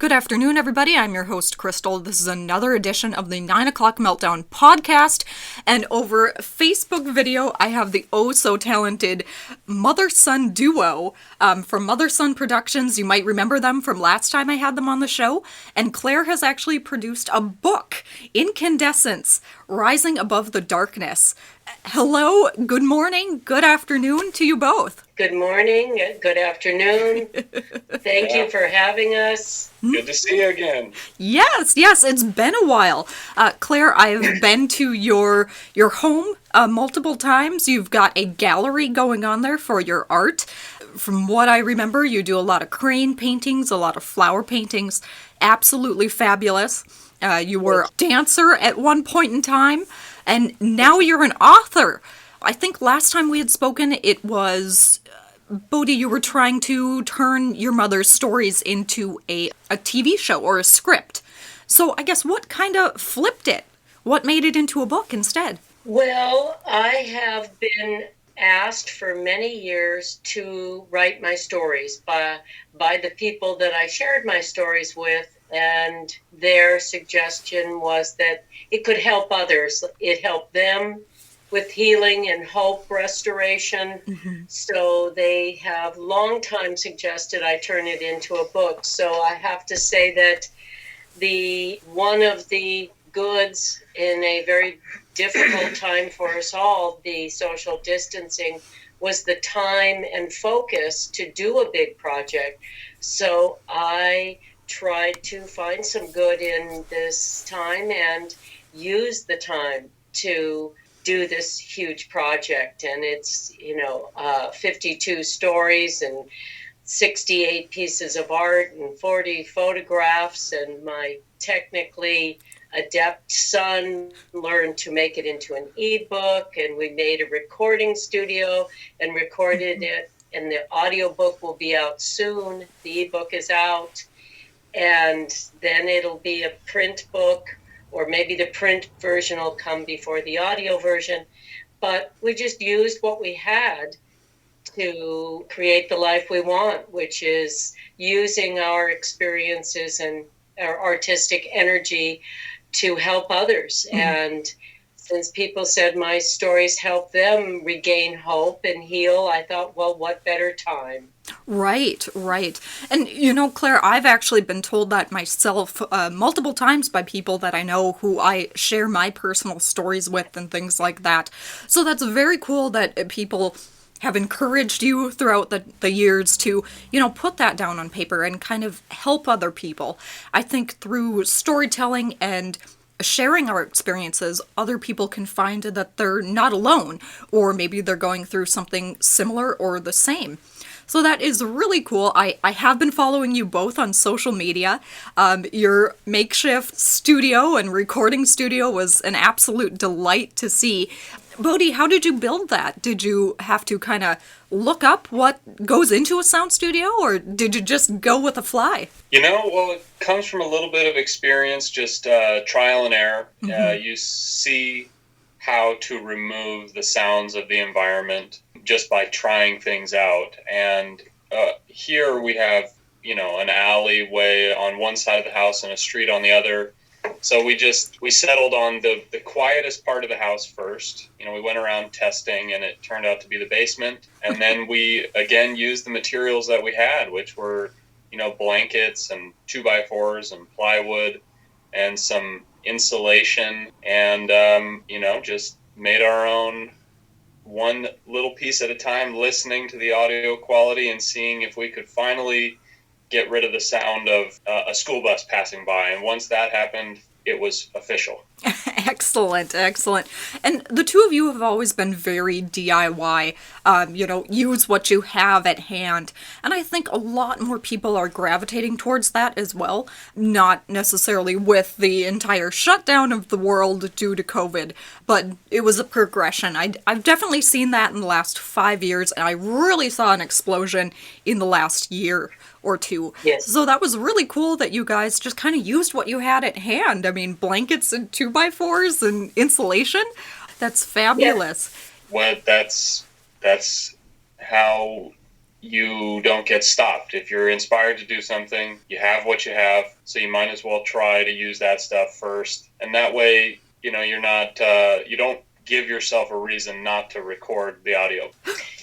Good afternoon, everybody. I'm your host, Crystal. This is another edition of the 9 o'clock Meltdown podcast. And over Facebook video, I have the oh-so-talented mother-son duo from Mother-Son Productions. You might remember them from last time I had them on the show. And Claire has actually produced a book, Incandescence, Rising Above the Darkness. Hello, good morning, good afternoon to you both. Good morning, good afternoon. Thank you for having us. Good to see you again. Yes, it's been a while. Claire, I've been to your home multiple times. You've got a gallery going on there for your art. From what I remember, you do a lot of crane paintings, a lot of flower paintings. Absolutely fabulous. You were a dancer at one point in time, and now you're an author. I think last time we had spoken, it was, Bodhi, you were trying to turn your mother's stories into a TV show or a script. So I guess what kind of flipped it? What made it into a book instead? Well, I have been asked for many years to write my stories by the people that I shared my stories with, and their suggestion was that it could help others. It helped them with healing and hope restoration. Mm-hmm. So they have long time suggested I turn it into a book. So I have to say that one of the goods in a very difficult time for us all, the social distancing, was the time and focus to do a big project. So I tried to find some good in this time and use the time to do this huge project. And it's 52 stories and 68 pieces of art and 40 photographs, and my technically adept son learned to make it into an ebook, and we made a recording studio and recorded it, and the audiobook will be out soon. The ebook is out, and then it'll be a print book, or maybe the print version will come before the audio version. But we just used what we had to create the life we want, which is using our experiences and our artistic energy to help others. Mm-hmm. And since people said my stories help them regain hope and heal, I thought, well, what better time? Right. And, Claire, I've actually been told that myself multiple times by people that I know who I share my personal stories with and things like that. So that's very cool that people have encouraged you throughout the years to, put that down on paper and kind of help other people. I think through storytelling and sharing our experiences, other people can find that they're not alone, or maybe they're going through something similar or the same. So that is really cool. I have been following you both on social media. Your makeshift studio and recording studio was an absolute delight to see. Bodhi, how did you build that? Did you have to kind of look up what goes into a sound studio, or did you just go with the fly? Well, it comes from a little bit of experience, just trial and error. Mm-hmm. You see how to remove the sounds of the environment just by trying things out. And here we have, an alleyway on one side of the house and a street on the other. So we settled on the quietest part of the house first. We went around testing, and it turned out to be the basement. And then we, again, used the materials that we had, which were, blankets and 2x4s and plywood and some insulation, and, just made our own one little piece at a time, listening to the audio quality and seeing if we could finally get rid of the sound of a school bus passing by. And once that happened, it was official. Excellent. And the two of you have always been very DIY, use what you have at hand. And I think a lot more people are gravitating towards that as well. Not necessarily with the entire shutdown of the world due to COVID, but it was a progression. I've definitely seen that in the last 5 years, and I really saw an explosion in the last year or two. Yes. So that was really cool that you guys just kind of used what you had at hand. I mean, blankets and 2x4s and insulation. That's fabulous. Yeah. Well, that's how you don't get stopped. If you're inspired to do something, you have what you have, so you might as well try to use that stuff first. And that way, you're not, you don't give yourself a reason not to record the audio.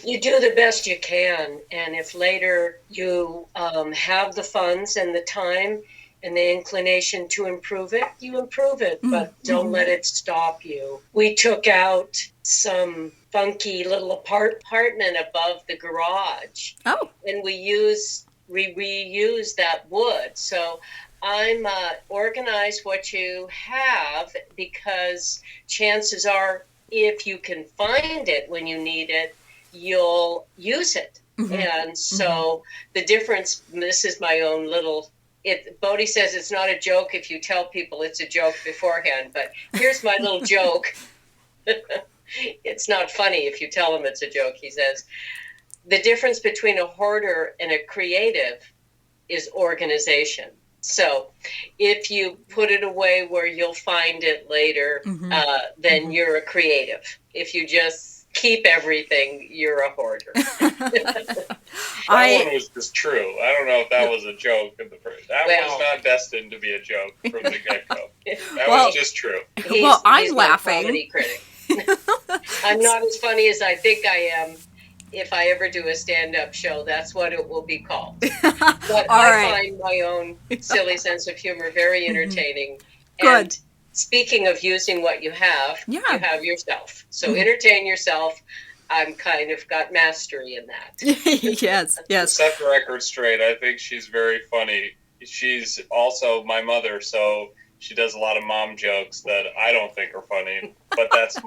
You do the best you can, and if later you have the funds and the time and the inclination to improve it, you improve it, but don't let it stop you. We took out some funky little apartment above the garage. Oh. And we reuse that wood. So I'm organize what you have, because chances are, if you can find it when you need it, you'll use it. And so the difference, this is my own little, Bodhi says it's not a joke if you tell people it's a joke beforehand, but here's my little joke. It's not funny if you tell them it's a joke. He says, the difference between a hoarder and a creative is organization. So if you put it away where you'll find it later, then you're a creative. If you just keep everything, you're a hoarder. That one was just true. I don't know if that was a joke in the first. That was not destined to be a joke from the get-go. That was just true. I'm laughing. Comedy critic. I'm not as funny as I think I am. If I ever do a stand-up show, that's what it will be called. But I find my own silly sense of humor very entertaining. Good. And speaking of using what you have, you have yourself. So entertain yourself. I'm kind of got mastery in that. Yes. To set the record straight, I think she's very funny. She's also my mother, so she does a lot of mom jokes that I don't think are funny, but that's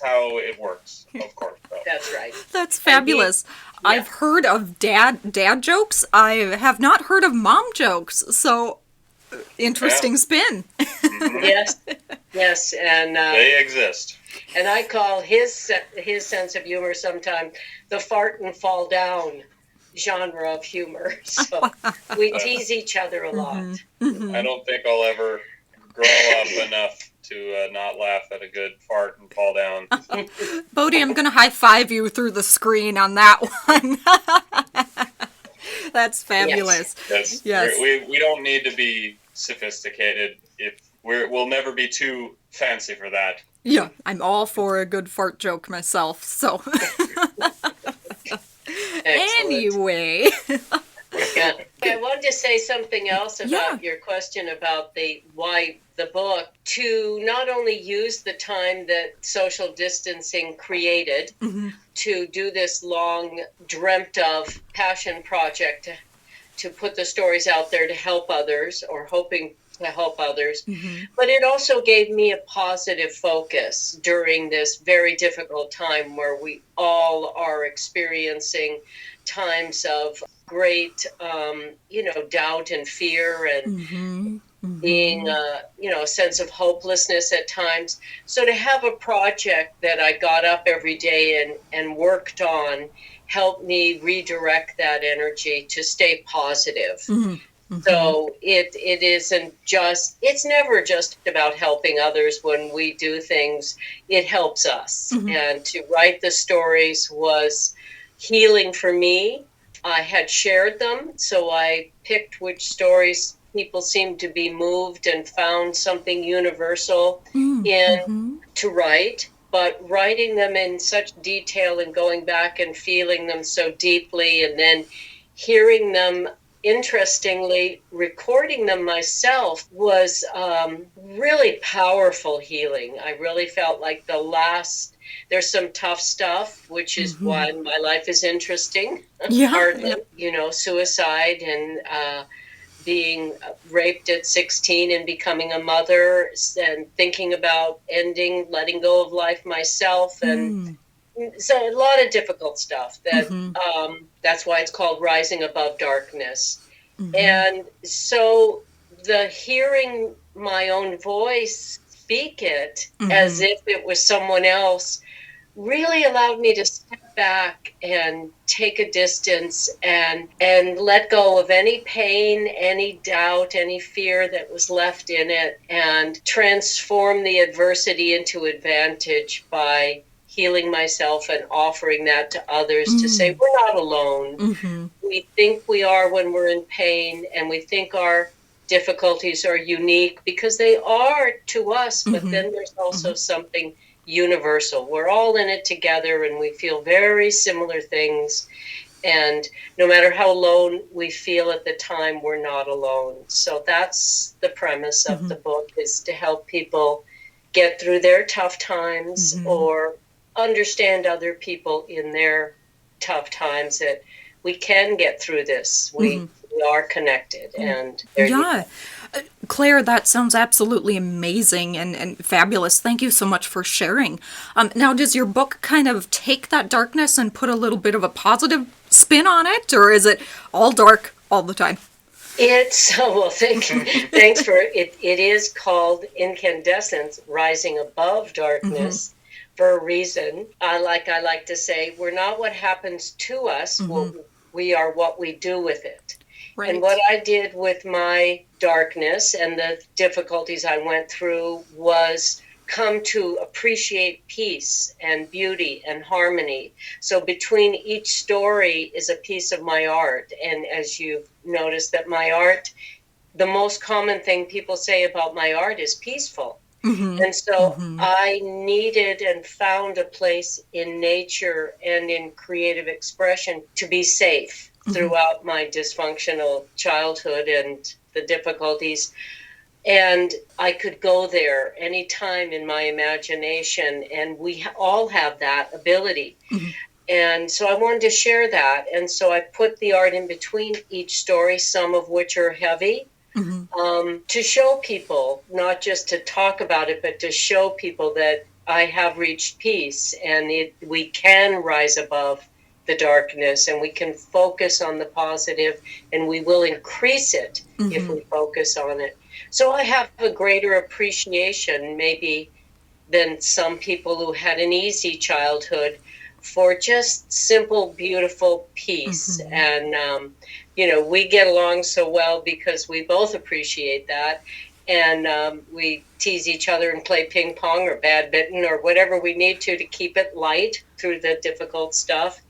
how it works, of course. So. That's right. That's fabulous. I've heard of dad jokes. I have not heard of mom jokes. So interesting spin. Yes, and they exist. And I call his sense of humor sometimes the fart and fall down genre of humor. So we tease each other a lot. I don't think I'll ever grow up enough to not laugh at a good fart and fall down. Bodhi, I'm going to high-five you through the screen on that one. That's fabulous. Yes. We don't need to be sophisticated. We'll never be too fancy for that. Yeah, I'm all for a good fart joke myself, so. Anyway. I wanted to say something else about your question about why the book, to not only use the time that social distancing created to do this long dreamt of passion project to put the stories out there to help others, or hoping to help others, but it also gave me a positive focus during this very difficult time where we all are experiencing times of great, doubt and fear and being, a sense of hopelessness at times. So to have a project that I got up every day and worked on helped me redirect that energy to stay positive. So it isn't just, it's never just about helping others when we do things. It helps us. And to write the stories was healing for me. I had shared them, so I picked which stories people seemed to be moved and found something universal in to write. But writing them in such detail and going back and feeling them so deeply, and then hearing them, interestingly, recording them myself was really powerful healing. I really felt like there's some tough stuff, which is why my life is interesting. Hardly, suicide and being raped at 16 and becoming a mother and thinking about letting go of life myself. And so a lot of difficult stuff that's why it's called Rising Above Darkness. And so the hearing my own voice speak it as if it was someone else really allowed me to step back and take a distance and let go of any pain, any doubt, any fear that was left in it, and transform the adversity into advantage by healing myself and offering that to others to say, we're not alone. We think we are when we're in pain, and we think our difficulties are unique because they are to us, but then there's also something universal. We're all in it together, and we feel very similar things. And no matter how alone we feel at the time, we're not alone. So that's the premise of the book, is to help people get through their tough times or understand other people in their tough times, that we can get through this. We are connected. And there you go. Claire, that sounds absolutely amazing and fabulous. Thank you so much for sharing. Now, does your book kind of take that darkness and put a little bit of a positive spin on it, or is it all dark all the time? It's, well, thanks for it. It is called Incandescence, Rising Above Darkness, for a reason. I like to say, we're not what happens to us. We are what we do with it. Right. And what I did with my darkness and the difficulties I went through was come to appreciate peace and beauty and harmony. So between each story is a piece of my art. And as you've noticed, that my art, the most common thing people say about my art is peaceful. And so I needed and found a place in nature and in creative expression to be safe throughout my dysfunctional childhood and the difficulties. And I could go there anytime in my imagination, and we all have that ability. And so I wanted to share that. And so I put the art in between each story, some of which are heavy, to show people, not just to talk about it, but to show people that I have reached peace, and we can rise above the darkness, and we can focus on the positive, and we will increase it if we focus on it. So I have a greater appreciation maybe than some people who had an easy childhood for just simple, beautiful peace. And, we get along so well because we both appreciate that. And we tease each other and play ping pong or badminton or whatever we need to keep it light through the difficult stuff.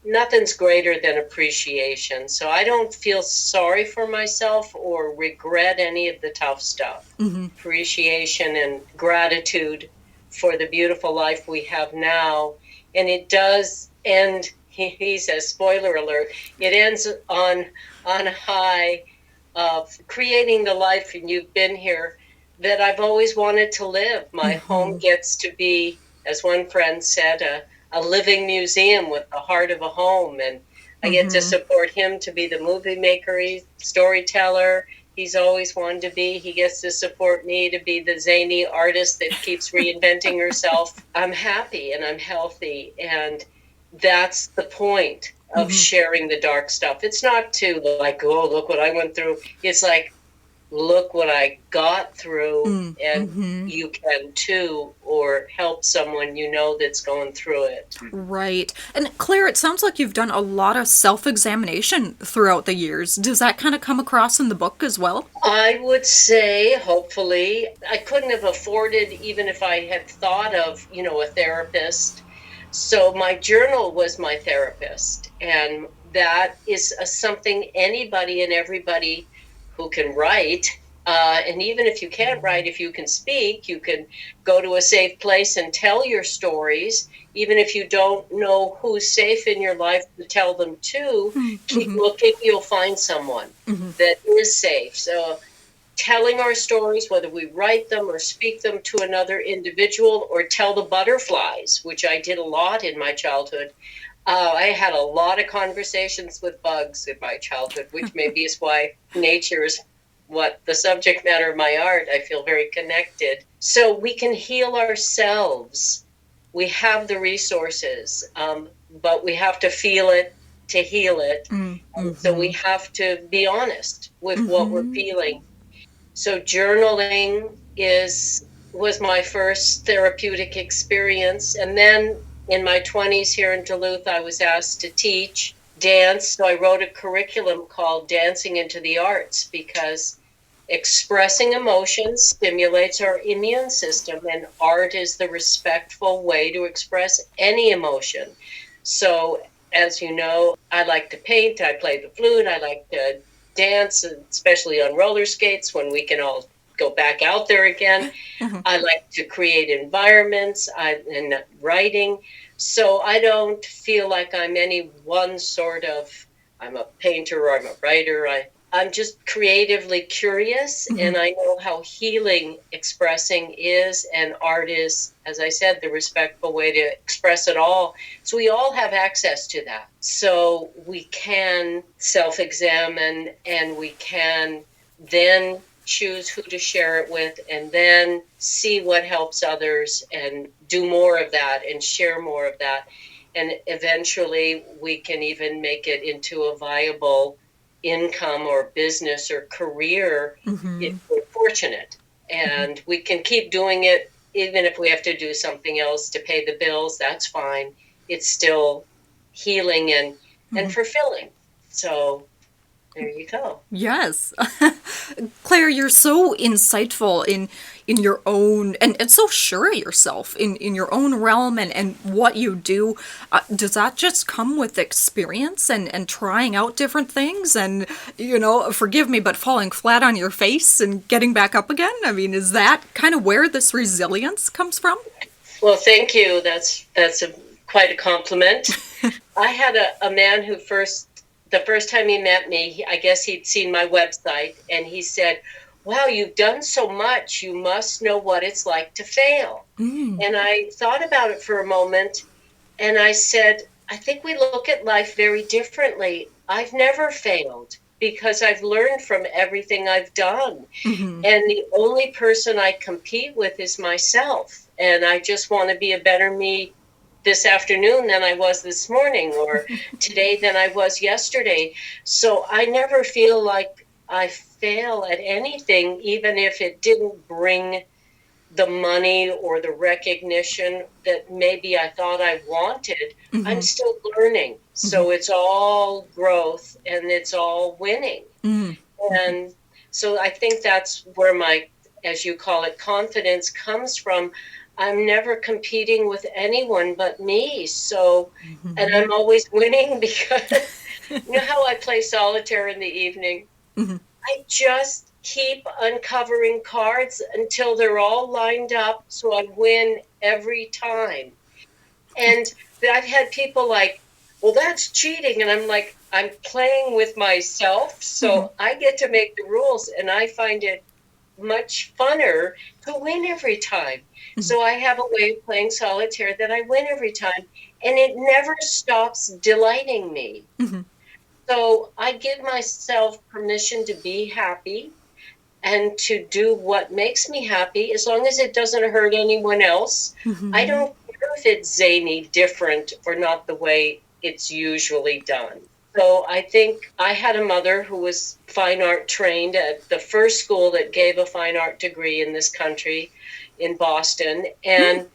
Nothing's greater than appreciation. So I don't feel sorry for myself or regret any of the tough stuff. Appreciation and gratitude for the beautiful life we have now. And it does end, he says, spoiler alert, it ends on a high of creating the life, and you've been here, that I've always wanted to live. My home gets to be, as one friend said, a living museum with the heart of a home. And I get to support him to be the movie maker, storyteller he's always wanted to be. He gets to support me to be the zany artist that keeps reinventing herself. I'm happy and I'm healthy. And that's the point of sharing the dark stuff. It's not to like, oh, look what I went through. It's like, look what I got through, and you can too, or help someone that's going through it. Right. And Claire, it sounds like you've done a lot of self-examination throughout the years. Does that kind of come across in the book as well? I would say, hopefully. I couldn't have afforded, even if I had thought of, a therapist. So my journal was my therapist, and that is something anybody and everybody who can write, and even if you can't write, if you can speak, you can go to a safe place and tell your stories. Even if you don't know who's safe in your life to tell them to, keep looking, you'll find someone that is safe. So telling our stories, whether we write them or speak them to another individual or tell the butterflies, which I did a lot in my childhood. I had a lot of conversations with bugs in my childhood, which maybe is why nature is what the subject matter of my art. I feel very connected. So we can heal ourselves. We have the resources, but we have to feel it to heal it. So we have to be honest with what we're feeling. So journaling was my first therapeutic experience. And then in my 20s here in Duluth, I was asked to teach dance. So I wrote a curriculum called Dancing into the Arts, because Expressing emotions stimulates our immune system, and art is the respectful way to express any emotion. So, as you know, I like to paint, I play the flute, I like to dance, especially on roller skates when we can all go back out there again. Mhm. I like to create environments and writing. So I don't feel like I'm any one sort of, I'm a painter or I'm a writer. I'm just creatively curious, Mhm. and I know how healing expressing is, and art is, as I said, the respectful way to express it all. So we all have access to that. So we can self examine, and we can then choose who to share it with, and then see what helps others and do more of that and share more of that. And eventually we can even make it into a viable income or business or career if Mhm. we're fortunate. And we can keep doing it even if we have to do something else to pay the bills. That's fine. It's still healing and Mhm. fulfilling. So there you go. Yes. Claire, you're so insightful in your own and so sure of yourself in your own realm and what you do. Does that just come with experience and trying out different things and, forgive me, but falling flat on your face and getting back up again? I mean, is that kind of where this resilience comes from? Well, thank you. That's quite a compliment. I had a man who the first time he met me, I guess he'd seen my website, and he said, "Wow, you've done so much. You must know what it's like to fail." Mm. And I thought about it for a moment, and I said, "I think we look at life very differently. I've never failed because I've learned from everything I've done. Hmm. And the only person I compete with is myself. And I just want to be a better me this afternoon than I was this morning, or today than I was yesterday. So I never feel like I fail at anything, even if it didn't bring the money or the recognition that maybe I thought I wanted. I'm Hmm. still learning. Hmm. So it's all growth and it's all winning. Hmm. And so I think that's where my, as you call it, confidence comes from. I'm never competing with anyone but me. So, and I'm always winning because you know how I play solitaire in the evening? Hmm. I just keep uncovering cards until they're all lined up so I win every time. And I've had people like, well, that's cheating. And I'm like, I'm playing with myself. Hmm. So I get to make the rules, and I find it much funner to win every time. So I have a way of playing solitaire that I win every time. And it never stops delighting me. Hmm. So I give myself permission to be happy and to do what makes me happy as long as it doesn't hurt anyone else. I Hmm. don't care if it's zany, different, or not the way it's usually done. So I think I had a mother who was fine art trained at the first school that gave a fine art degree in this country in Boston. And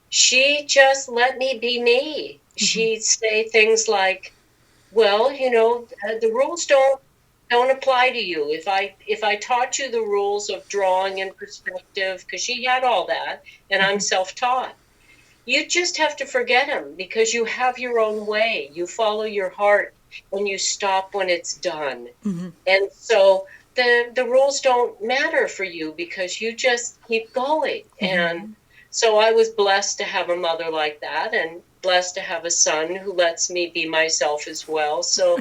she just let me be me. Hmm. She'd say things like, well, the rules don't apply to you. If I taught you the rules of drawing and perspective, because she had all that, and I'm self-taught, you just have to forget them because you have your own way. You follow your heart, and you stop when it's done. Hmm. And so the rules don't matter for you because you just keep going. And Hmm. so I was blessed to have a mother like that, and blessed to have a son who lets me be myself as well. So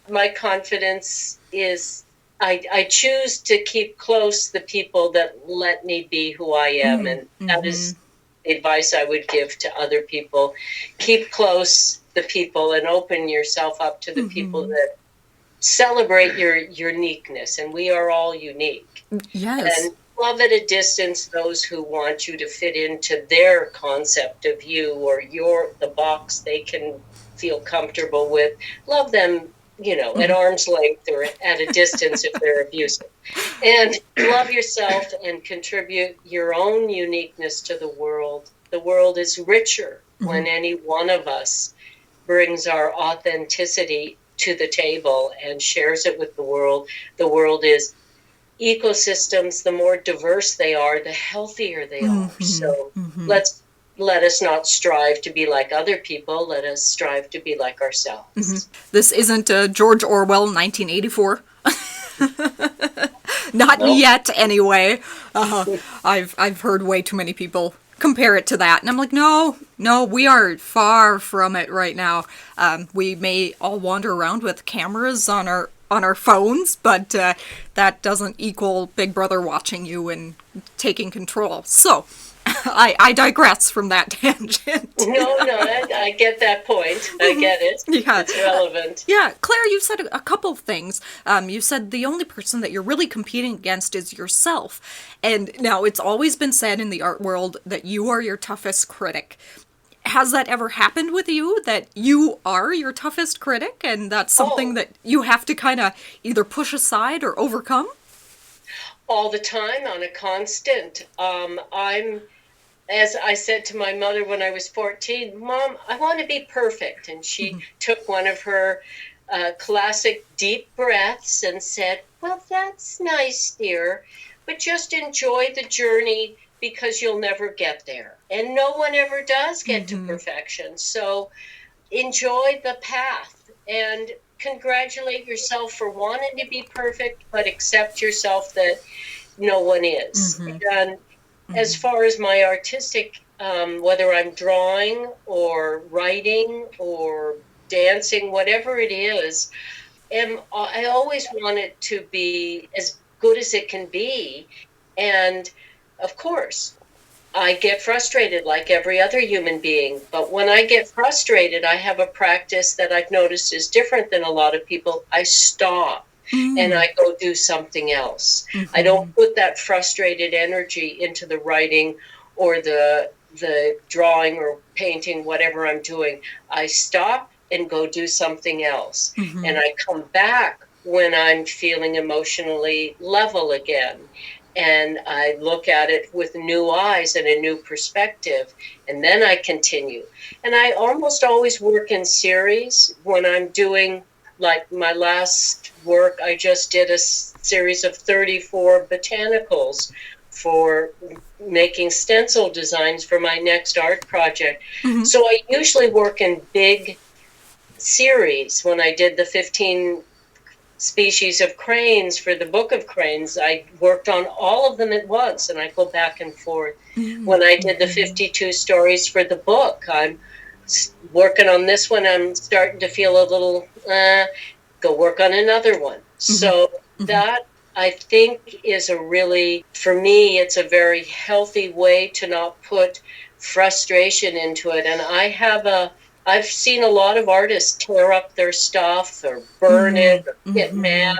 my confidence is I choose to keep close the people that let me be who I am. Hmm. And that Hmm. is the advice I would give to other people. Keep close the people and open yourself up to the people Hmm. that celebrate your uniqueness. And we are all unique. Yes. And love at a distance those who want you to fit into their concept of you or the box they can feel comfortable with. Love them, at Hmm. arm's length or at a distance if they're abusive. And love yourself and contribute your own uniqueness to the world. The world is richer Hmm. when any one of us brings our authenticity to the table and shares it with the world. The world is ecosystems, the more diverse they are, the healthier they are. So let us not strive to be like other people. Let us strive to be like ourselves. This isn't George Orwell 1984. Not Nope. yet, anyway. I've heard way too many people compare it to that, and I'm like, no, we are far from it right now. We may all wander around with cameras on our phones, but that doesn't equal Big Brother watching you and taking control. So, I digress from that tangent. No, I get that point. I get it. Yeah. It's relevant. Yeah, Claire, you said a couple of things. You said the only person that you're really competing against is yourself. And now it's always been said in the art world that you are your toughest critic. Has that ever happened with you, that you are your toughest critic and that's something that you have to kind of either push aside or overcome? All the time, on a constant. As I said to my mother when I was 14, Mom, I want to be perfect. And she took one of her classic deep breaths and said, well, that's nice, dear, but just enjoy the journey because you'll never get there. And no one ever does get to perfection. So enjoy the path and congratulate yourself for wanting to be perfect, but accept yourself that no one is. And as far as my artistic, whether I'm drawing or writing or dancing, whatever it is, I always want it to be as good as it can be. And of course, I get frustrated like every other human being. But when I get frustrated, I have a practice that I've noticed is different than a lot of people. I stop. And I go do something else. I don't put that frustrated energy into the writing or the drawing or painting, whatever I'm doing. I stop and go do something else. And I come back when I'm feeling emotionally level again. And I look at it with new eyes and a new perspective. And then I continue. And I almost always work in series when I'm doing, like my last work, I just did a series of 34 botanicals for making stencil designs for my next art project. So I usually work in big series. When I did the 15 species of cranes for the Book of Cranes, I worked on all of them at once, and I go back and forth. When I did the 52 stories for the book, I'm working on this one, I'm starting to feel a little, go work on another one. So that, I think, is a really, for me, it's a very healthy way to not put frustration into it. And I've seen a lot of artists tear up their stuff or burn it or get mad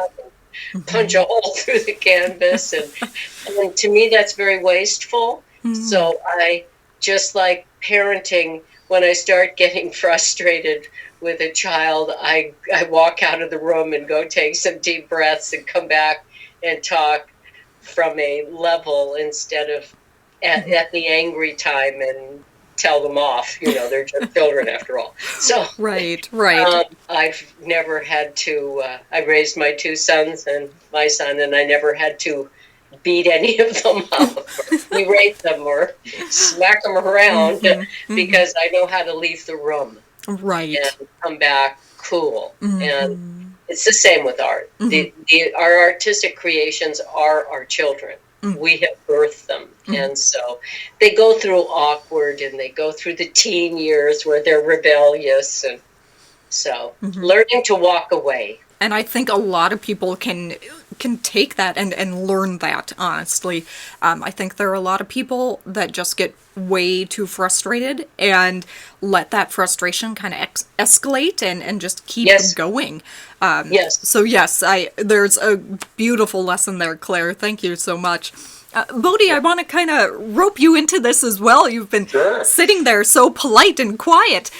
and punch a hole through the canvas. And to me, that's very wasteful. So I, just like parenting, when I start getting frustrated with a child, I walk out of the room and go take some deep breaths and come back and talk from a level instead of at the angry time and tell them off. You know, they're just children after all. So Right. I've never had to, I raised my two sons and my son, and I never had to beat any of them up or berate them or smack them around because I know how to leave the room and come back cool. And it's the same with art. Our artistic creations are our children. We have birthed them. And so they go through awkward and they go through the teen years where they're rebellious. And so learning to walk away. And I think a lot of people can take that and learn that, honestly. I think there are a lot of people that just get way too frustrated and let that frustration kind of escalate and just keep going. So yes, there's a beautiful lesson there, Claire. Thank you so much. Bodhi, I want to kind of rope you into this as well. You've been sitting there so polite and quiet.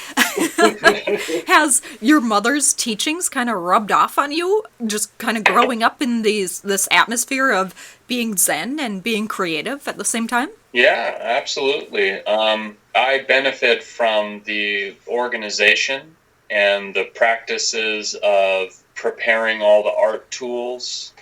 Has your mother's teachings kind of rubbed off on you, just kind of growing up in this atmosphere of being Zen and being creative at the same time? Yeah, absolutely. I benefit from the organization and the practices of preparing all the art tools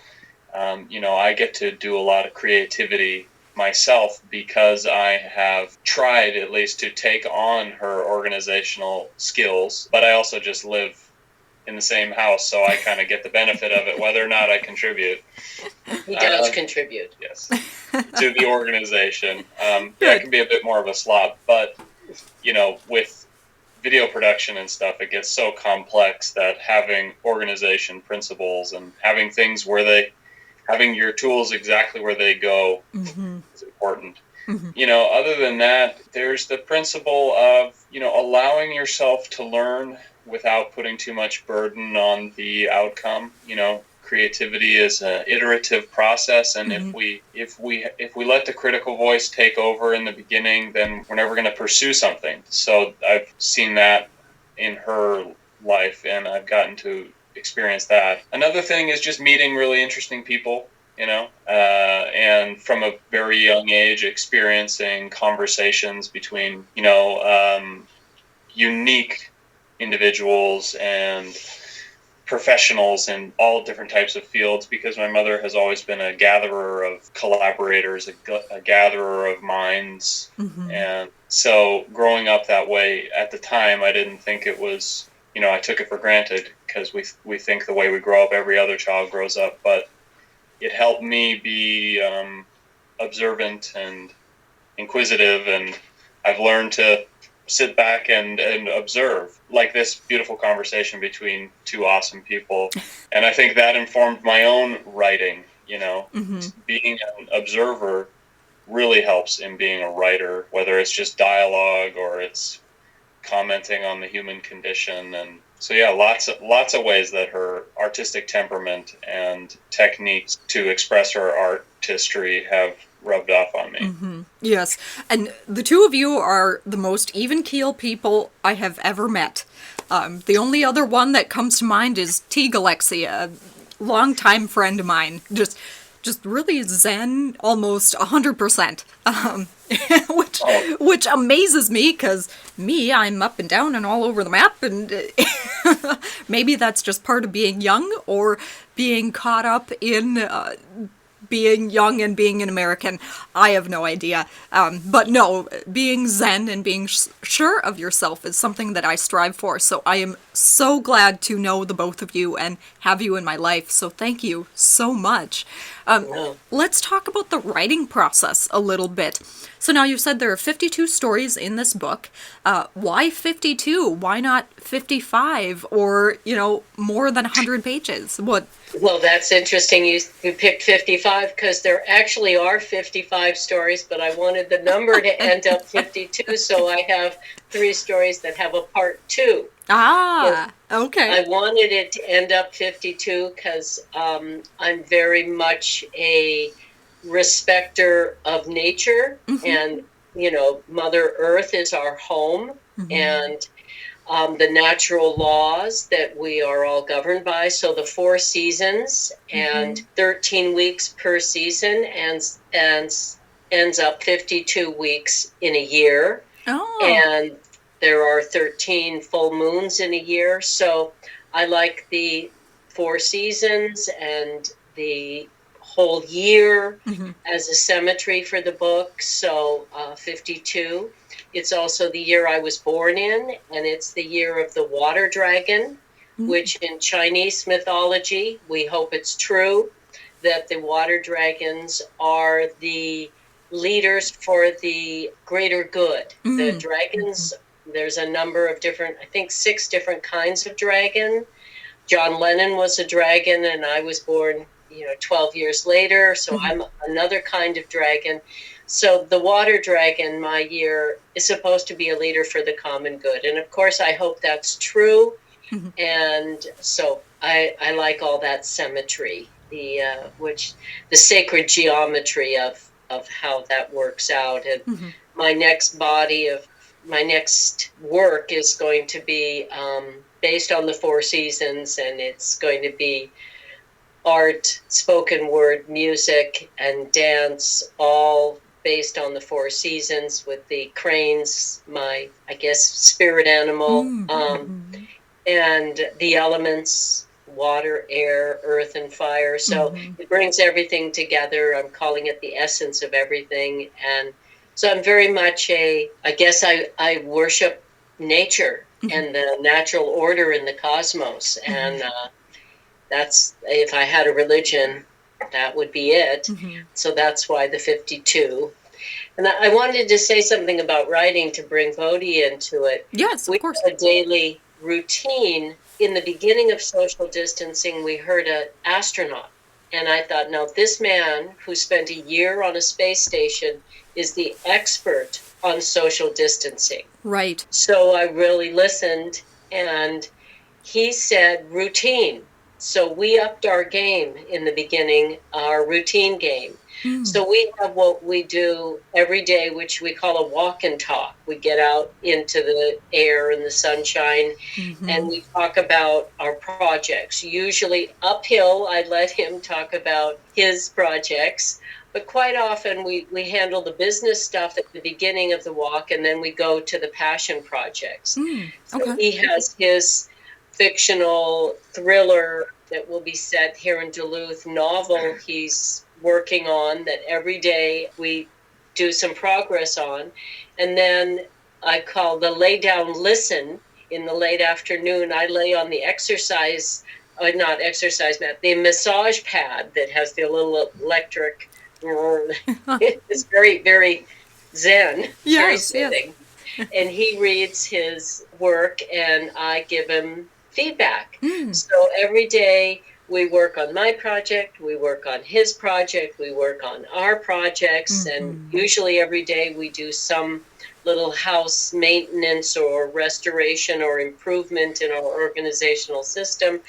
I get to do a lot of creativity myself because I have tried at least to take on her organizational skills, but I also just live in the same house, so I kind of get the benefit of it, whether or not I contribute. He does contribute. Yes, to the organization. I Good. can be a bit more of a slob, but, with video production and stuff, it gets so complex that having organization principles and having things having your tools exactly where they go is important. Other than that, there's the principle of, allowing yourself to learn without putting too much burden on the outcome. Creativity is an iterative process, and if we let the critical voice take over in the beginning, then we're never going to pursue something. So I've seen that in her life, and I've gotten to experience that. Another thing is just meeting really interesting people, and from a very young age, experiencing conversations between, unique individuals and professionals in all different types of fields, because my mother has always been a gatherer of collaborators, a gatherer of minds. And so growing up that way at the time, I didn't think it was, I took it for granted, because we think the way we grow up, every other child grows up, but it helped me be observant and inquisitive, and I've learned to sit back and observe, like this beautiful conversation between two awesome people. And I think that informed my own writing. Being an observer really helps in being a writer, whether it's just dialogue or it's commenting on the human condition. And so, yeah, lots of ways that her artistic temperament and techniques to express her artistry have rubbed off on me. Yes, and the two of you are the most even-keel people I have ever met. The only other one that comes to mind is T. Galaxia, a longtime friend of mine. Just really zen, almost 100%. Which amazes me, because I'm up and down and all over the map, and maybe that's just part of being young, or being caught up in being young and being an American. I have no idea. But no, being zen and being sure of yourself is something that I strive for. So I am so glad to know the both of you and have you in my life. So thank you so much. Let's talk about the writing process a little bit. So now you said there are 52 stories in this book. Why 52? Why not 55 or, more than 100 pages? What? Well, that's interesting. You picked 55 because there actually are 55 stories, but I wanted the number to end up 52, so I have 3 stories that have a part 2. Ah, okay. I wanted it to end up 52 because I'm very much a respecter of nature, and Mother Earth is our home, and the natural laws that we are all governed by. So the 4 seasons and 13 weeks per season, and ends up 52 weeks in a year. Oh. And there are 13 full moons in a year. So I like the 4 seasons and the whole year as a symmetry for the book. So 52. It's also the year I was born in, and it's the year of the water dragon, which in Chinese mythology, we hope it's true, that the water dragons are the leaders for the greater good. The dragons, there's a number of different, I think 6 different kinds of dragon. John Lennon was a dragon, and I was born 12 years later, so I'm another kind of dragon. So the water dragon, my year, is supposed to be a leader for the common good. And of course, I hope that's true. And so I like all that symmetry, the sacred geometry of how that works out. And my next work is going to be based on the 4 seasons, and it's going to be art, spoken word, music, and dance, all based on the 4 seasons, with the cranes, my, I guess, spirit animal, and the elements, water, air, earth, and fire. So it brings everything together. I'm calling it the essence of everything. And so I'm very much I guess I worship nature and the natural order in the cosmos. And that's, if I had a religion, that would be it. So that's why the 52. And I wanted to say something about writing to bring Bodhi into it. Yes, of course. We have a daily routine. In the beginning of social distancing, we heard an astronaut. And I thought, now this man who spent a year on a space station is the expert on social distancing. Right. So I really listened, and he said routine. So we upped our game in the beginning, our routine game. So we have what we do every day, which we call a walk and talk. We get out into the air and the sunshine, and we talk about our projects. Usually uphill, I let him talk about his projects. But quite often we handle the business stuff at the beginning of the walk, and then we go to the passion projects. So he has his fictional thriller that will be set here in Duluth novel he's working on, that every day we do some progress on. And then I call the lay down listen. In the late afternoon, I lay on the not exercise mat, the massage pad that has the little electric. It's very, very zen. Yes, very soothing. Yes. And he reads his work, and I give him feedback. So every day we work on my project, we work on his project, we work on our projects, and usually every day we do some little house maintenance or restoration or improvement in our organizational system.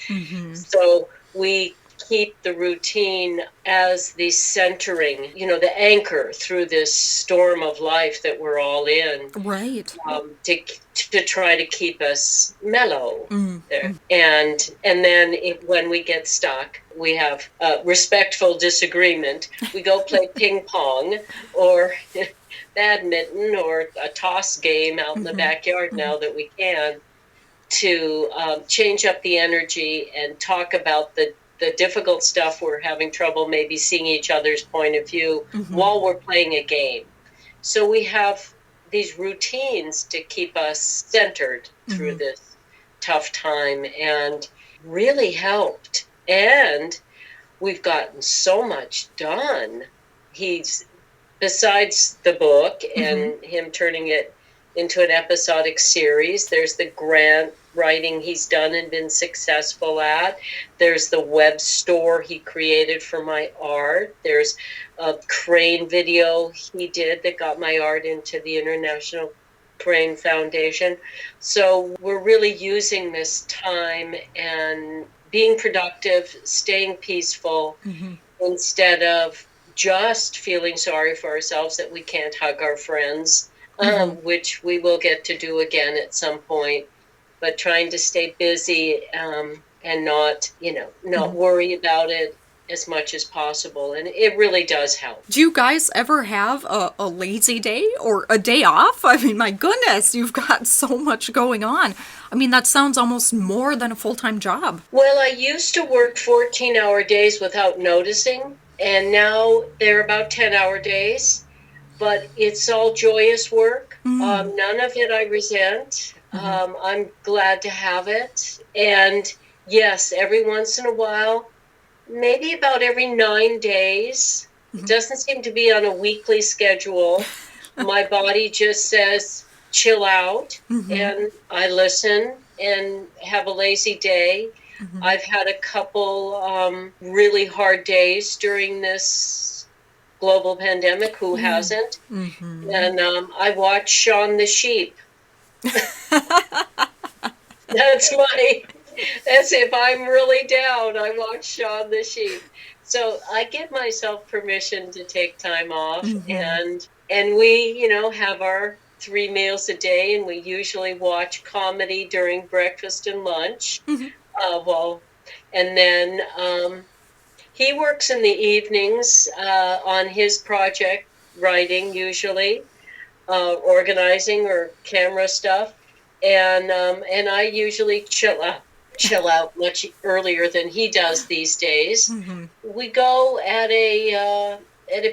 So we keep the routine as the centering, the anchor through this storm of life that we're all in. Right. To try to keep us mellow there. And then when we get stuck, we have respectful disagreement. We go play ping pong or badminton or a toss game out in the backyard now that we can, to change up the energy and talk about the difficult stuff we're having trouble maybe seeing each other's point of view while we're playing a game. So we have these routines to keep us centered through this tough time, and really helped. And we've gotten so much done. He's, besides the book and him turning it into an episodic series, there's the grant writing he's done and been successful at. There's the web store he created for my art. There's a crane video he did that got my art into the International Crane Foundation. So we're really using this time and being productive, staying peaceful, instead of just feeling sorry for ourselves that we can't hug our friends, which we will get to do again at some point. But trying to stay busy and not worry about it as much as possible. And it really does help. Do you guys ever have a lazy day or a day off? I mean, my goodness, you've got so much going on. I mean, that sounds almost more than a full-time job. Well, I used to work 14-hour days without noticing, and now they're about 10-hour days. But it's all joyous work. None of it I resent. I'm glad to have it. And yes, every once in a while, maybe about every 9 days, it doesn't seem to be on a weekly schedule. My body just says, chill out. And I listen and have a lazy day. I've had a couple really hard days during this global pandemic. Who hasn't? And I watch Shaun the Sheep. That's if I'm really down, I watch Shaun the Sheep. So I give myself permission to take time off, and we, have our 3 meals a day, and we usually watch comedy during breakfast and lunch. And then he works in the evenings on his project, writing usually, organizing or camera stuff, and I usually chill out. chill out much earlier than he does these days. Mm-hmm. We go at a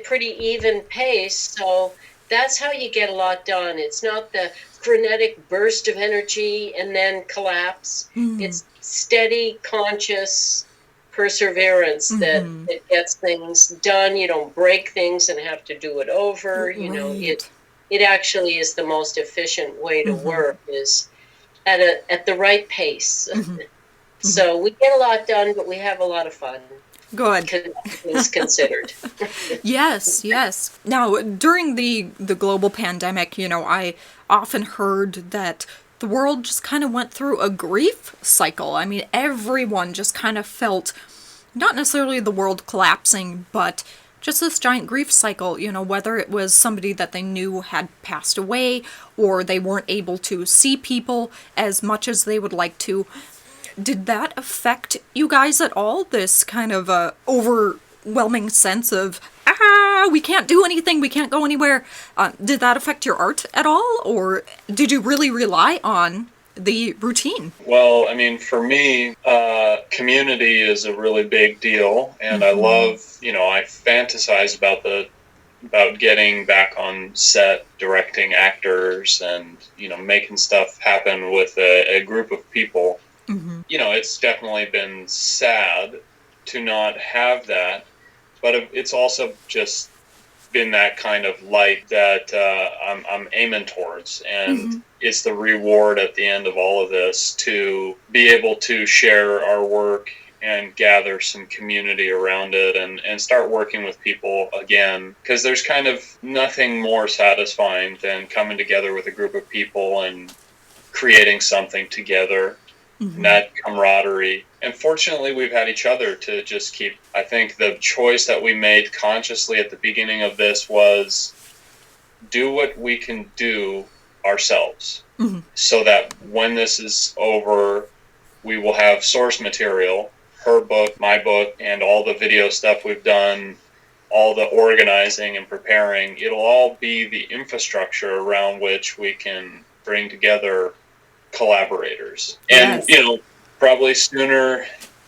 pretty even pace, so that's how you get a lot done. It's not the frenetic burst of energy and then collapse. Mm-hmm. It's steady, conscious perseverance that, Mm-hmm. that gets things done. You don't break things and have to do it over. You know, Right. it actually is the most efficient way to Mm-hmm. work, is at the right pace. Mm-hmm. Mm-hmm. So we get a lot done, but we have a lot of fun, Good. things considered. Yes, yes. Now, during the global pandemic, I often heard that the world just kind of went through a grief cycle. I mean, everyone just kind of felt not necessarily the world collapsing, but just this giant grief cycle, whether it was somebody that they knew had passed away or they weren't able to see people as much as they would like to. Did that affect you guys at all? This kind of overwhelming sense of, we can't do anything, we can't go anywhere. Did that affect your art at all? Or did you really rely on the routine? Well, I mean, for me, community is a really big deal, and I love, I fantasize about getting back on set, directing actors, and making stuff happen with a group of people. Mm-hmm. It's definitely been sad to not have that, but it's also just been that kind of light that I'm aiming towards, and Mm-hmm. it's the reward at the end of all of this to be able to share our work and gather some community around it, and start working with people again, because there's kind of nothing more satisfying than coming together with a group of people and creating something together. Mm-hmm. And that camaraderie. And fortunately, we've had each other to just keep. I think the choice that we made consciously at the beginning of this was do what we can do ourselves, Mm-hmm. so that when this is over, we will have source material, her book, my book, and all the video stuff we've done, all the organizing and preparing. It'll all be the infrastructure around which we can bring together collaborators. And, Yes. probably sooner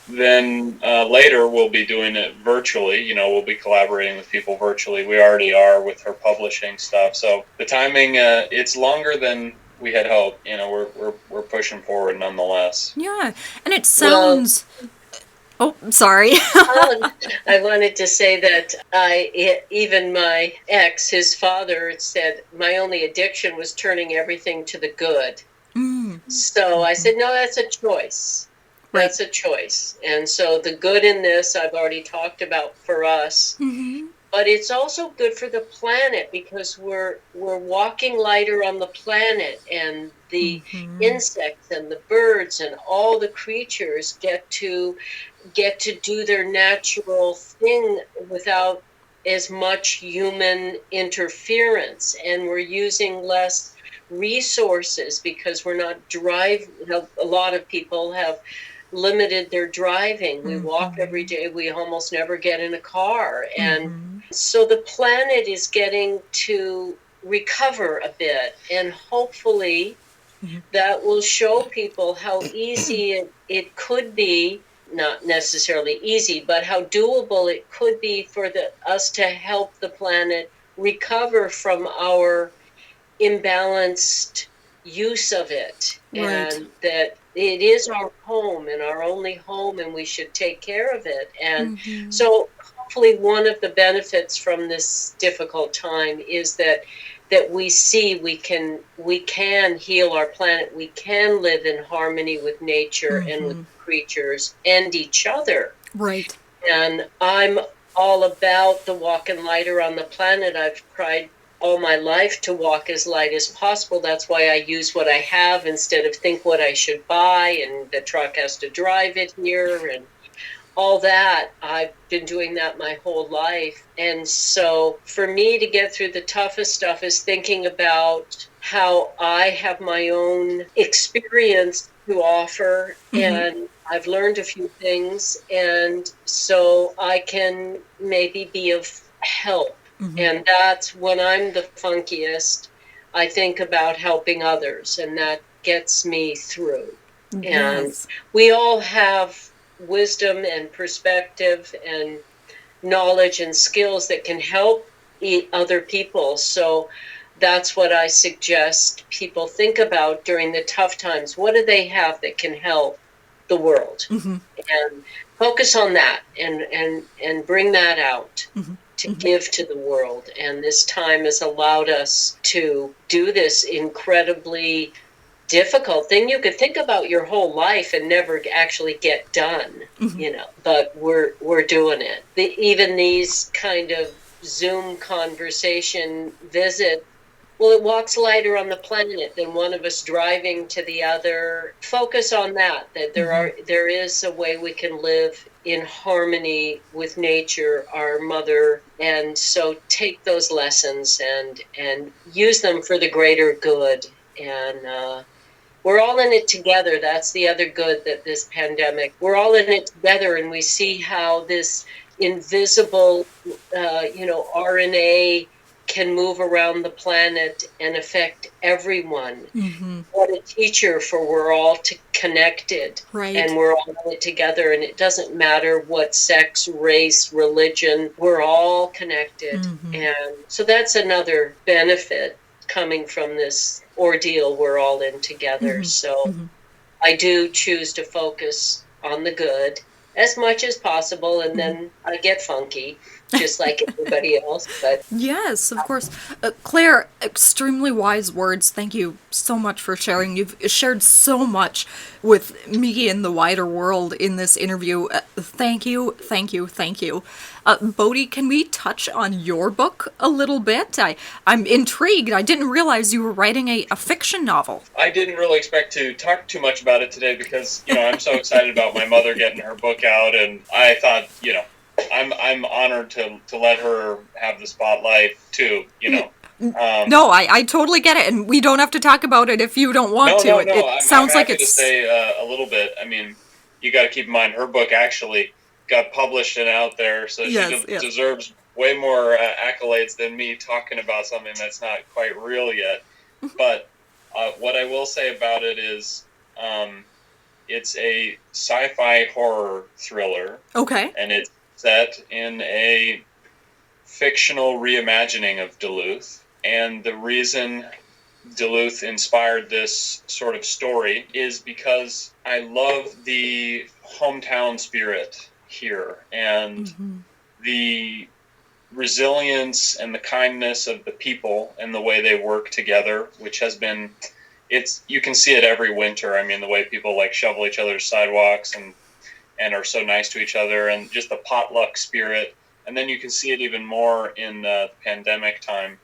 than later, we'll be doing it virtually. We'll be collaborating with people virtually. We already are with her publishing stuff. So the timing, it's longer than we had hoped. We're pushing forward nonetheless. Yeah. And it Well, sounds... Oh, sorry. I wanted to say that even my ex, his father, said my only addiction was turning everything to the good. Mm. So I said, no, that's a choice. Right. That's a choice. And so the good in this I've already talked about for us. Mm-hmm. But it's also good for the planet, because we're walking lighter on the planet, and the insects and the birds and all the creatures get to do their natural thing without as much human interference, and we're using less resources because we're not driving. A lot of people have limited their driving. We walk every day. We almost never get in a car. And so the planet is getting to recover a bit, and hopefully that will show people how easy it could be, not necessarily easy, but how doable it could be for us to help the planet recover from our imbalanced use of it. Right. And that it is our home and our only home, and we should take care of it. And so hopefully one of the benefits from this difficult time is that we see we can heal our planet. We can live in harmony with nature and with creatures and each other. Right. And I'm all about the walking lighter on the planet. I've tried all my life to walk as light as possible. That's why I use what I have instead of think what I should buy, and the truck has to drive it here and all that. I've been doing that my whole life. And so for me to get through the toughest stuff is thinking about how I have my own experience to offer, and I've learned a few things, and so I can maybe be of help. And that's when I'm the funkiest. I think about helping others, and that gets me through. And Yes. we all have wisdom and perspective and knowledge and skills that can help other people. So that's what I suggest people think about during the tough times. What do they have that can help the world? Mm-hmm. And focus on that, and bring that out Mm-hmm. to Mm-hmm. give to the world. And this time has allowed us to do this incredibly difficult thing you could think about your whole life and never actually get done, Mm-hmm. but we're doing it. Even these kind of Zoom conversation visit, well, it walks lighter on the planet than one of us driving to the other. Focus on that, that Mm-hmm. there is a way we can live in harmony with nature, our mother. And so take those lessons and use them for the greater good. And we're all in it together. That's the other good that this pandemic, we're all in it together, and we see how this invisible, RNA can move around the planet and affect everyone. Mm-hmm. What a teacher for we're all connected, Right. and we're all in it together, and it doesn't matter what sex, race, religion, we're all connected. Mm-hmm. And so that's another benefit coming from this ordeal we're all in together. Mm-hmm. So Mm-hmm. I do choose to focus on the good as much as possible, and Mm-hmm. then I get funky, just like everybody else. But Yes, of course. Claire, extremely wise words. Thank you so much for sharing. You've shared so much with me and the wider world in this interview. Thank you, thank you, thank you. Bodhi, can we touch on your book a little bit? I'm intrigued. I didn't realize you were writing a fiction novel. I didn't really expect to talk too much about it today because, I'm so excited about my mother getting her book out, and I thought, I'm honored to let her have the spotlight too, No, I totally get it, and we don't have to talk about it if you don't want No, to. no, It, no. it I'm sounds like happy to it's. say a little bit. I mean, you got to keep in mind her book actually got published and out there, so she Yes, yes. deserves way more accolades than me talking about something that's not quite real yet. But what I will say about it is, it's a sci-fi horror thriller, Okay. and it's set in a fictional reimagining of Duluth. And the reason Duluth inspired this sort of story is because I love the hometown spirit here and Mm-hmm. the resilience and the kindness of the people and the way they work together, which has been, you can see it every winter. I mean, the way people like shovel each other's sidewalks and are so nice to each other, and just the potluck spirit. And then you can see it even more in the pandemic time.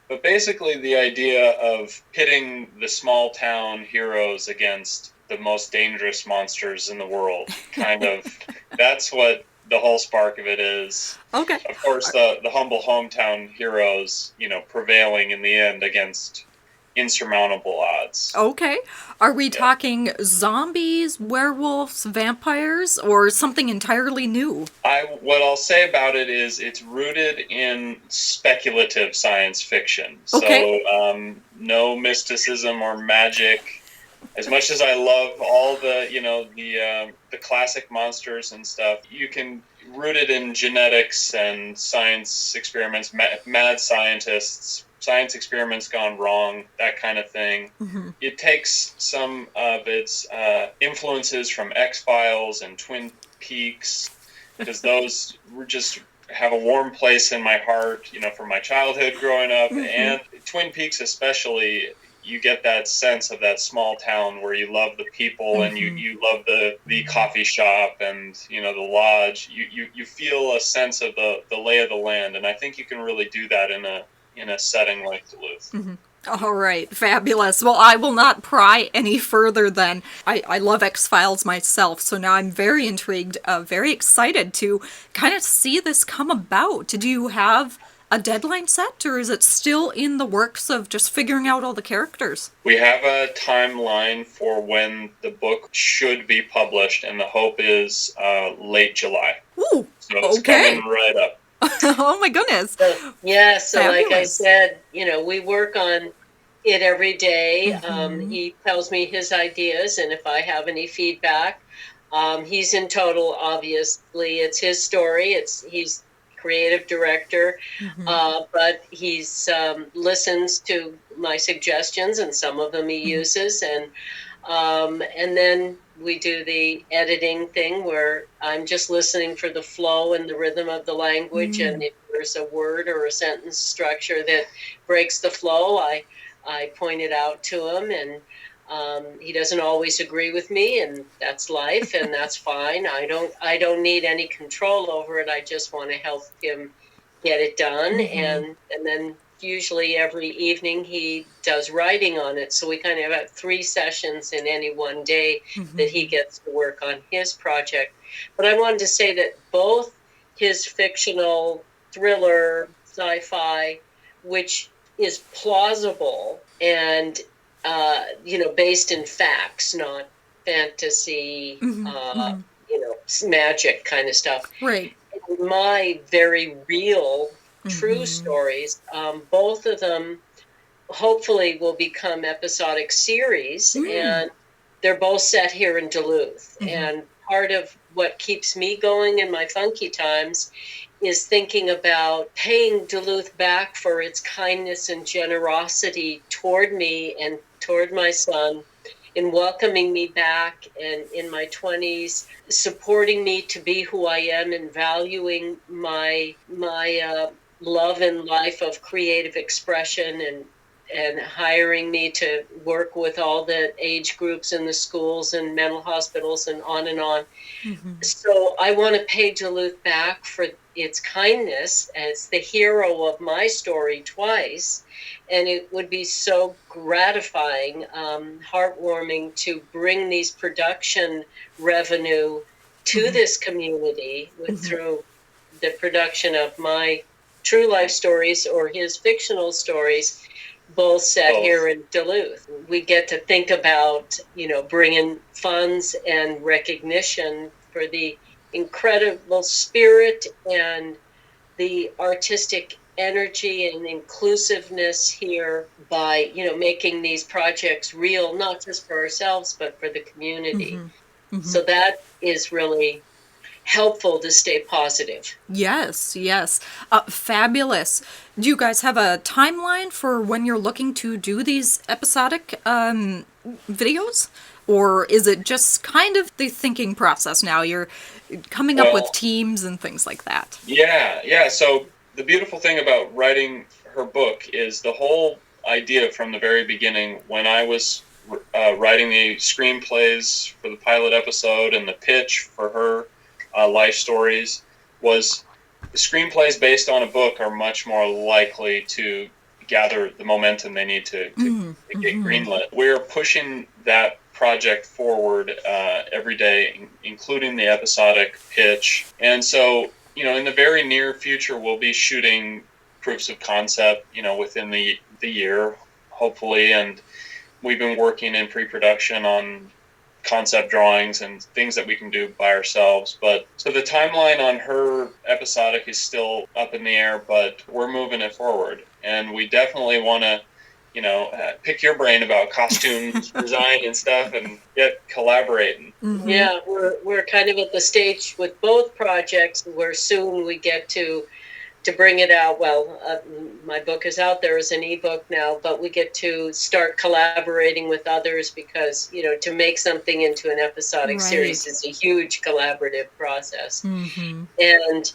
But basically, the idea of pitting the small town heroes against the most dangerous monsters in the world, kind of, that's what the whole spark of it is. Okay. Of course, the humble hometown heroes, prevailing in the end against insurmountable odds. Okay. Are we Yeah. talking zombies, werewolves, vampires, or something entirely new? What I'll say about it is it's rooted in speculative science fiction. Okay. So no mysticism or magic. As much as I love all the classic monsters and stuff, you can root it in genetics and science experiments, mad scientists, science experiments gone wrong, that kind of thing. Mm-hmm. It takes some of its influences from X-Files and Twin Peaks, because those just have a warm place in my heart, from my childhood growing up, Mm-hmm. and Twin Peaks especially. You get that sense of that small town where you love the people, Mm-hmm. and you love the coffee shop and the lodge. You feel a sense of the lay of the land, and I think you can really do that in a setting like Duluth. Mm-hmm. All right, fabulous. Well, I will not pry any further then. I love X-Files myself, so now I'm very intrigued, very excited to kind of see this come about. Do you have a deadline set, or is it still in the works of just figuring out all the characters? We have a timeline for when the book should be published, and the hope is late July. Ooh, So it's okay. coming right up. Oh my goodness. so like I Fabulous. said, we work on it every day. Mm-hmm. He tells me his ideas, and if I have any feedback, he's in total. Obviously, it's his story. He's creative director, Mm-hmm. but he's listens to my suggestions, and some of them he Mm-hmm. uses, and then we do the editing thing where I'm just listening for the flow and the rhythm of the language, and if there's a word or a sentence structure that breaks the flow, I point it out to him, and he doesn't always agree with me, and that's life, and that's fine. I don't need any control over it. I just want to help him get it done, Mm-hmm. and then usually every evening he does writing on it. So we kind of have 3 sessions in any one day that he Mm-hmm. gets to work on his project. But I wanted to say that both his fictional thriller sci-fi, which is plausible and based in facts, not fantasy, Mm-hmm. magic kind of stuff. Right. My very real, true Mm-hmm. stories, both of them hopefully will become episodic series, Mm. and they're both set here in Duluth. Mm-hmm. And part of what keeps me going in my funky times is thinking about paying Duluth back for its kindness and generosity toward me and toward my son, in welcoming me back and in my 20s, supporting me to be who I am and valuing my love and life of creative expression, and hiring me to work with all the age groups in the schools and mental hospitals and on and on. Mm-hmm. So I want to pay Duluth back for its kindness as the hero of my story twice. And it would be so gratifying, heartwarming to bring these production revenue to Mm-hmm. this community Mm-hmm. through the production of my true life stories or his fictional stories, both set Both. here in Duluth. We get to think about, bringing funds and recognition for the incredible spirit and the artistic energy and inclusiveness here by, making these projects real, not just for ourselves, but for the community. Mm-hmm. Mm-hmm. So that is really helpful to stay positive. Yes, yes. Fabulous. Do you guys have a timeline for when you're looking to do these episodic videos? Or is it just kind of the thinking process now? You're coming up with Well, teams and things like that. yeah. So the beautiful thing about writing her book is the whole idea from the very beginning. When I was writing the screenplays for the pilot episode and the pitch for her life stories, was the screenplays based on a book are much more likely to gather the momentum they need to get greenlit. We're pushing that project forward every day, including the episodic pitch. And so, in the very near future, we'll be shooting proofs of concept, within the year, hopefully. And we've been working in pre-production on concept drawings and things that we can do by ourselves. But so the timeline on her episodic is still up in the air, but we're moving it forward. And we definitely want to, pick your brain about costumes, design, and stuff, and get collaborating. Mm-hmm. Yeah, we're kind of at the stage with both projects where soon we get to bring it out. Well, my book is out there as an ebook now, but we get to start collaborating with others because, to make something into an episodic Right. series is a huge collaborative process. Mm-hmm. And,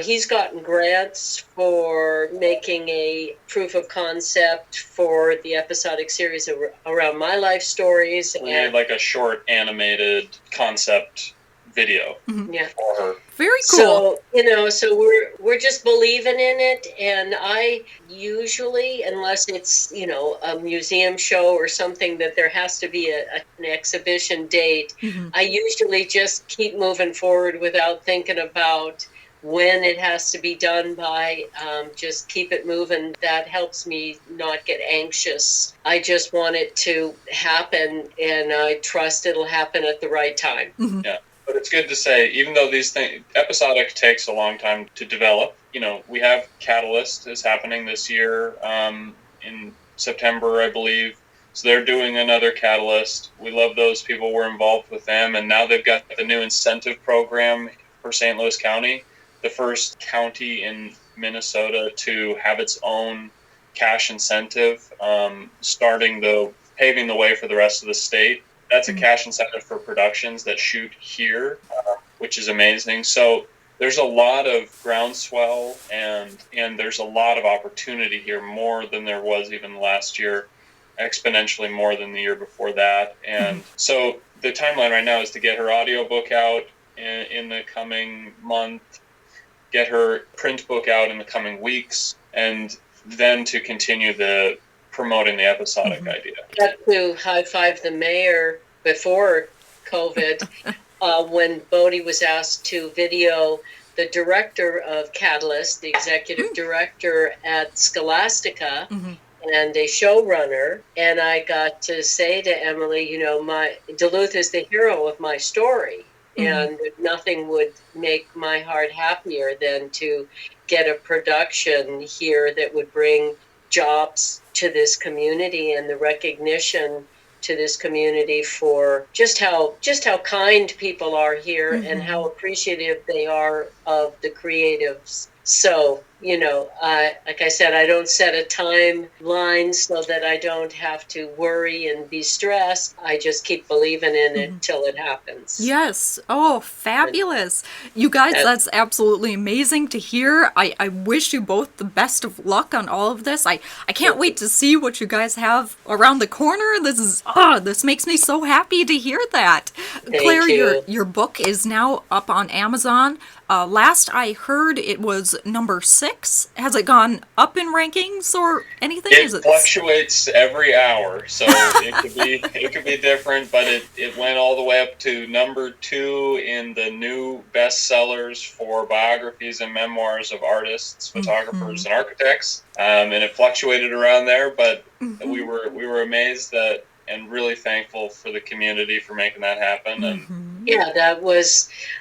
he's gotten grants for making a proof of concept for the episodic series around my life stories. We made like a short animated concept video Yeah. for her. Very cool. So we're just believing in it, and I usually, unless it's a museum show or something that there has to be an exhibition date, Mm-hmm. I usually just keep moving forward without thinking about when it has to be done by. Just keep it moving. That helps me not get anxious. I just want it to happen, and I trust it'll happen at the right time. Mm-hmm. Yeah. But it's good to say, even though these things, episodic takes a long time to develop, we have Catalyst is happening this year in September, I believe. So they're doing another catalyst. We love those people. We're involved with them. And now they've got the new incentive program for St. Louis County, the first county in Minnesota to have its own cash incentive, paving the way for the rest of the state. That's a cash incentive for productions that shoot here, which is amazing. So there's a lot of groundswell, and there's a lot of opportunity here, more than there was even last year, exponentially more than the year before that. And so the timeline right now is to get her audiobook out in the coming month, get her print book out in the coming weeks, and then to continue the promoting the episodic idea. Got to high five the mayor before COVID when Bodhi was asked to video the director of Catalyst, the executive director at Scholastica, and a showrunner. And I got to say to Emily, you know, Duluth is the hero of my story. And nothing would make my heart happier than to get a production here that would bring jobs to this community and the recognition to this community for just how kind people are here and how appreciative they are of the creatives. So, you know, like I said, I don't set a timeline so that I don't have to worry and be stressed. I just keep believing in it till it happens. Yes. Oh, fabulous. You guys, that's absolutely amazing to hear. I wish you both the best of luck on all of this. I can't wait to see what you guys have around the corner. This makes me so happy to hear that. Thank Claire, you. your book is now up on Amazon. Last I heard, it was number 6. Has it gone up in rankings or anything? It fluctuates every hour, so it could be different. But it went all the way up to number 2 in the new bestsellers for biographies and memoirs of artists, photographers, and architects. And it fluctuated around there, but we were amazed that and really thankful for the community for making that happen. And yeah,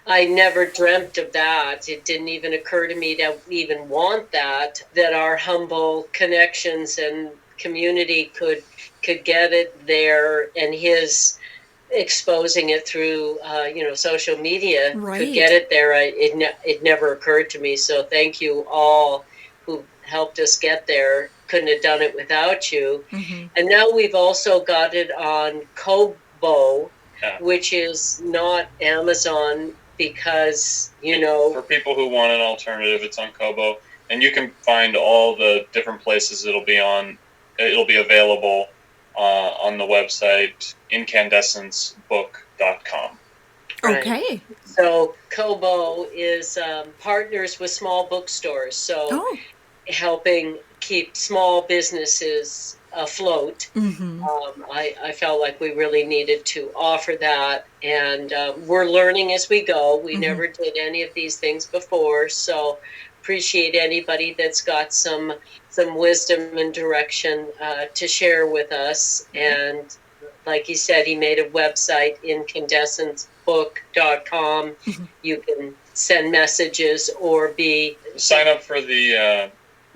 I never dreamt of that. It didn't even occur to me to even want that our humble connections and community could get it there, and his exposing it through, social media could get it there. It never occurred to me. So thank you all who helped us get there. Couldn't have done it without you. And now we've also got it on Kobo, which is not Amazon because, for people who want an alternative, it's on Kobo. And you can find all the different places it'll be on. It'll be available on the website, incandescencebook.com. Okay. Right. So Kobo is partners with small bookstores. So helping keep small businesses afloat. I felt like we really needed to offer that, and we're learning as we go. We never did any of these things before, so appreciate anybody that's got some wisdom and direction to share with us. And like he said, he made a website, incandescencebook.com. You can send messages or sign up for the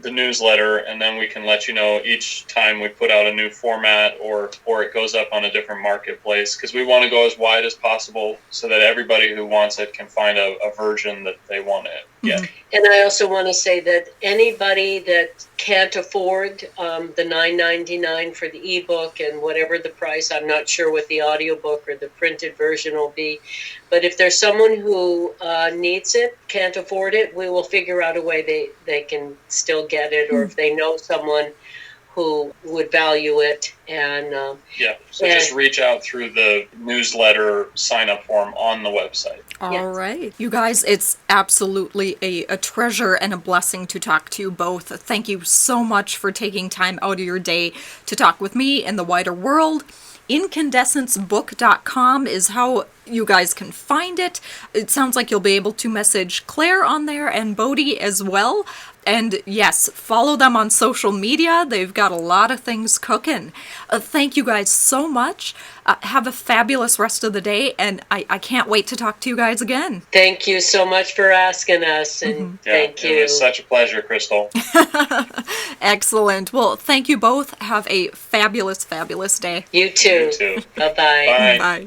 newsletter, and then we can let you know each time we put out a new format or it goes up on a different marketplace, because we want to go as wide as possible so that everybody who wants it can find a version that they want to get. And I also want to say that anybody that can't afford the $9.99 for the ebook and whatever the price, I'm not sure what the audiobook or the printed version will be, but if there's someone who needs it, can't afford it, we will figure out a way they can still get it, or if they know someone who would value it. And just reach out through the newsletter sign-up form on the website. All right. You guys, it's absolutely a treasure and a blessing to talk to you both. Thank you so much for taking time out of your day to talk with me and the wider world. Incandescencebook.com is how you guys can find it. It sounds like you'll be able to message Claire on there and Bodhi as well. And yes, follow them on social media. They've got a lot of things cooking. Thank you guys so much. Have a fabulous rest of the day, and I can't wait to talk to you guys again. Thank you so much for asking us, and thank you. It was such a pleasure, Crystal. Excellent. Well, thank you both. Have a fabulous, fabulous day. You too. You too. Bye-bye. Bye. Bye.